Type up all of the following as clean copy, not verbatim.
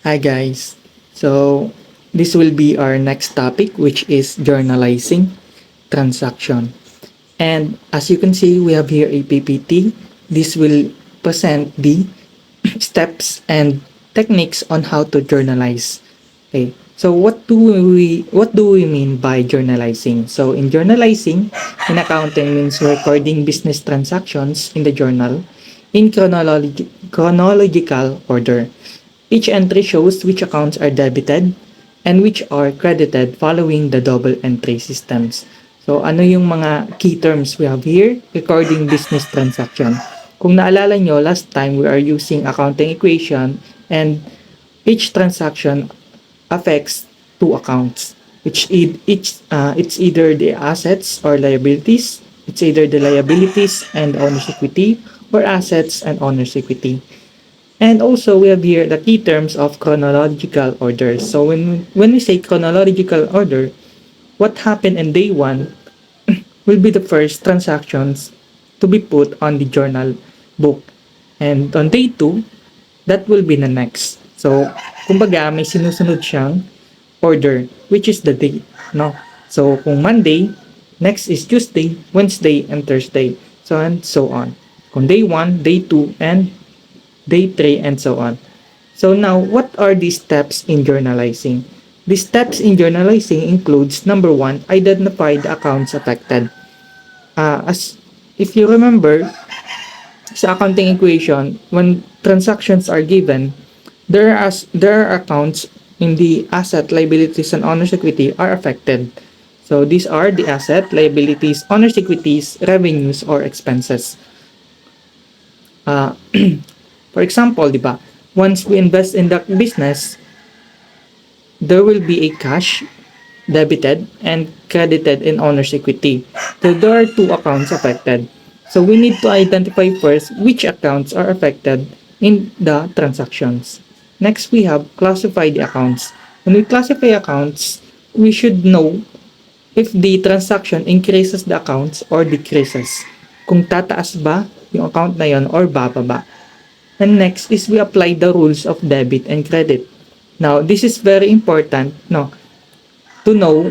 Hi guys. So this will be our next topic, which is journalizing transaction. And as you can see, we have here a PPT. This will present the steps and techniques on how to journalize. Okay. So what do we mean by journalizing? So in journalizing, in accounting means recording business transactions in the journal in chronological order. Each entry shows which accounts are debited and which are credited following the double entry systems. So ano yung mga key terms we have here? Recording business transaction. Kung naalala nyo, last time we are using accounting equation and each transaction affects two accounts. It's either the assets or liabilities. It's either the liabilities and owner's equity or assets and owner's equity. And also we have here the key terms of chronological order. So when we say chronological order, what happened in day 1 will be the first transactions to be put on the journal book. And on day 2, that will be the next. So kumbaga may sinusunod siyang order which is the date, no? So kung Monday, next is Tuesday, Wednesday, and Thursday. So and so on. Kung day 1, day 2, and day 3, and so on. So now, what are these steps in journalizing? The steps in journalizing includes number 1, identify the accounts affected. As if you remember, sa accounting equation, when transactions are given, there are accounts in the asset, liabilities, and owner's equity are affected. So these are the asset, liabilities, owner's equities, revenues, or expenses. Uh, for example, di ba? Once we invest in the business, there will be a cash debited and credited in owner's equity. So there are two accounts affected. So we need to identify first which accounts are affected in the transactions. Next, we have classify the accounts. When we classify accounts, we should know if the transaction increases the accounts or decreases. Kung tataas ba yung account na yon or bababa. And next is we apply the rules of debit and credit. Now, this is very important, no, to know,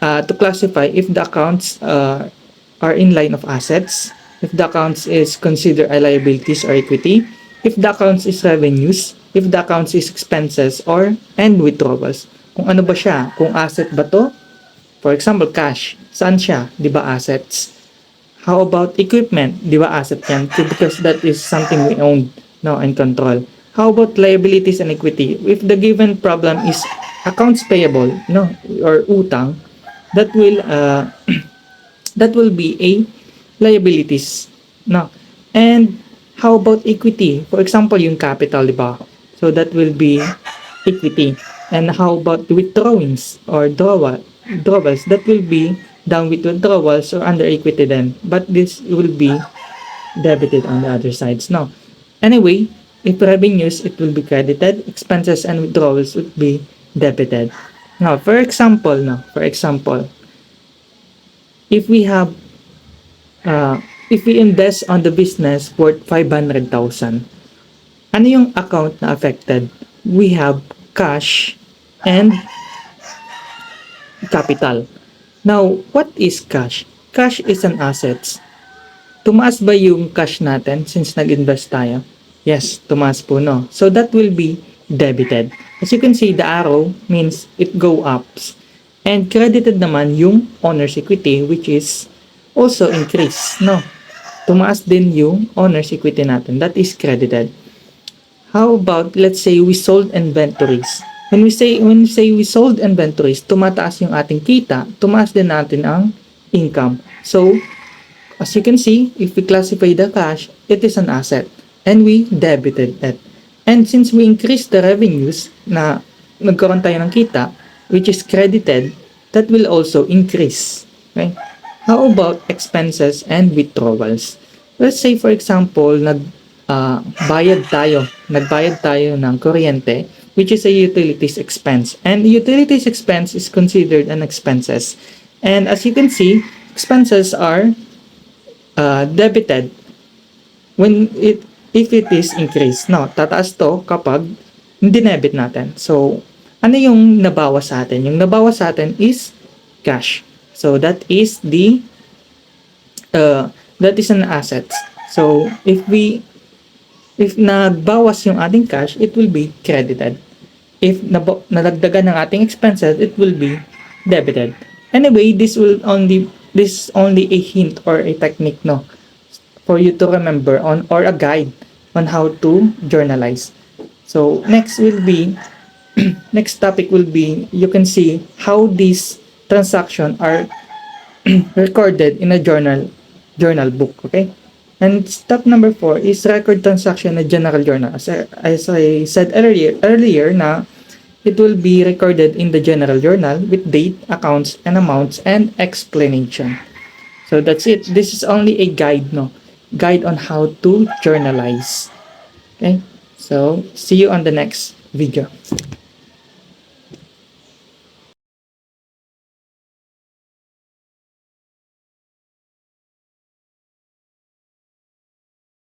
to classify if the accounts are in line of assets, if the accounts is considered a liabilities or equity, if the accounts is revenues, if the accounts is expenses or and withdrawals. Kung ano ba siya, kung asset ba to? For example, cash. Saan siya? Di ba assets? How about equipment? Di ba asset yan? Because that is something we own, no, and control. How about liabilities and equity? If the given problem is accounts payable, no, or utang, that will that will be a liabilities, no. And how about equity? For example, yung capital, di ba? So that will be equity. And how about withdrawings or drawals? That will be down with withdrawals or under equity then. But this will be debited on the other sides. No. Anyway, if revenues, it will be credited. Expenses and withdrawals would be debited. Now, for example, if we have, if we invest on the business worth 500,000, ano yung account na affected? We have cash and capital. Now, what is cash? Cash is an asset. Tumaas ba yung cash natin since nag-invest tayo? Yes, tumaas po, no? So that will be debited. As you can see, the arrow means it go ups. And credited naman yung owner's equity, which is also increase, no? Tumaas din yung owner's equity natin. That is credited. How about, let's say, we sold inventories. When we say we sold inventories, tumataas yung ating kita, tumaas din natin ang income. So, as you can see, if we classify the cash, it is an asset. And we debited it. And since we increased the revenues na nagkaroon tayo ng kita, which is credited, that will also increase. Okay? How about expenses and withdrawals? Let's say, for example, nagbayad tayo ng kuryente, which is a utilities expense. And utilities expense is considered an expenses. And as you can see, expenses are debited when if it is increased. No, tataas to kapag dinebit natin. So, ano yung nabawas sa atin? Yung nabawas sa atin is cash. So, that is an asset. So, if nagbawas yung ating cash, it will be credited. If nalagdagan ng ating expenses, it will be debited. Anyway, this is only a hint or a technique, no, for you to remember on, or a guide on how to journalize. So next topic will be, you can see how these transactions are recorded in a journal book. Okay, and step number 4 is record transaction in a general journal. As I said earlier na it will be recorded in the general journal with date, accounts, and amounts, and explanation. So that's it. This is only a guide, no? Guide on how to journalize. Okay? So, see you on the next video.